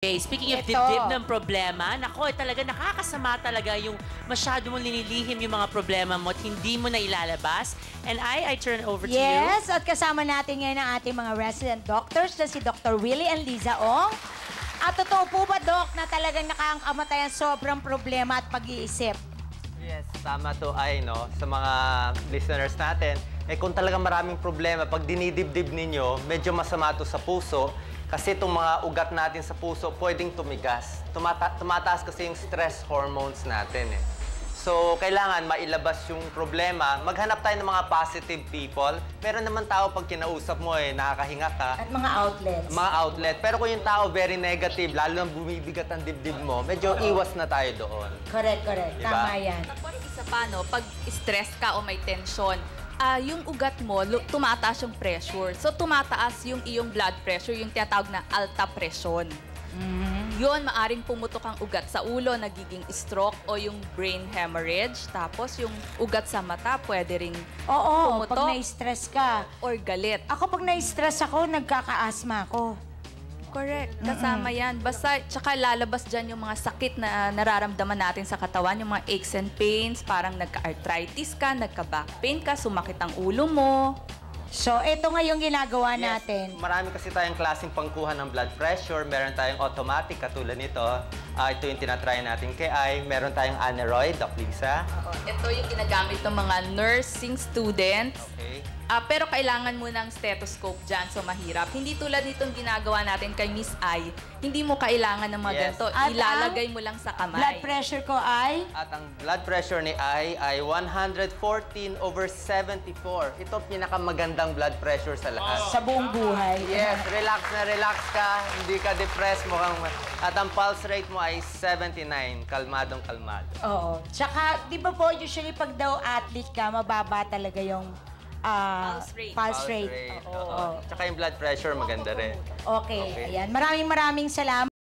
Okay, speaking of dibdib ng problema, nako, talaga nakakasama talaga yung masyado mong linilihim yung mga problema mo at hindi mo na ilalabas. And I turn over to you. Yes, at kasama natin ngayon ang ating mga resident doctors na si Dr. Willie and Liza Ong. At totoo po ba, Doc, na talagang nakakamatay ang sobrang problema at pag-iisip? Yes, tama to ay, no? Sa mga listeners natin, kung talagang maraming problema, pag dinidibdib ninyo, medyo masama to sa puso. Kasi itong mga ugat natin sa puso, pwedeng tumigas. Tumataas kasi yung stress hormones natin eh. So, kailangan mailabas yung problema. Maghanap tayo ng mga positive people. Meron naman tao pag kinausap mo eh, nakakahinga ka. At mga outlets. Mga outlet. Pero kung yung tao very negative, lalo nang bumibigat ang dibdib mo, medyo iwas na tayo doon. Correct. Diba? Tama yan. Tapos isa pa, no, pag stress ka o may tension, yung ugat mo, tumataas yung pressure. So, tumataas yung iyong blood pressure, yung tinatawag na alta presyon. Yun, maaring pumutok ang ugat sa ulo, nagiging stroke o yung brain hemorrhage. Tapos, yung ugat sa mata, pwede ring Oo, pumutok pag na-stress ka. or galit. Ako, pag na-stress ako, nagkaka-asthma ako. Correct. Kasama yan. Basta, tsaka lalabas dyan yung mga sakit na nararamdaman natin sa katawan, yung mga aches and pains, parang nagka-arthritis ka, nagka-back pain ka, sumakit ang ulo mo. So, ito nga yung ginagawa natin. Marami kasi tayong klaseng pangkuha ng blood pressure. Meron tayong automatic, katulad nito. Ito yung tinatry natin kay Ai. Meron tayong aneroid, Doc Lisa. Ito yung ginagamit ng mga nursing students. Okay. Pero kailangan mo ng stethoscope dyan, so mahirap. Hindi tulad nitong ginagawa natin kay Miss Ai, hindi mo kailangan ng mga Yes. ganito. At Ilalagay mo lang sa kamay. Blood pressure ko ay... At ang blood pressure ni Ai ay 114/74. Ito pinakamagandang blood pressure sa lahat. Sa buong buhay. Yes, relax na relax ka, hindi ka depressed mukhang. At ang pulse rate mo ay 79, kalmadong kalmado. Oo. Tsaka, di ba po, usually pag daw athlete ka, mababa talaga yung pulse rate. Oo. Tsaka yung blood pressure maganda rin. Okay, ayan. Maraming salamat.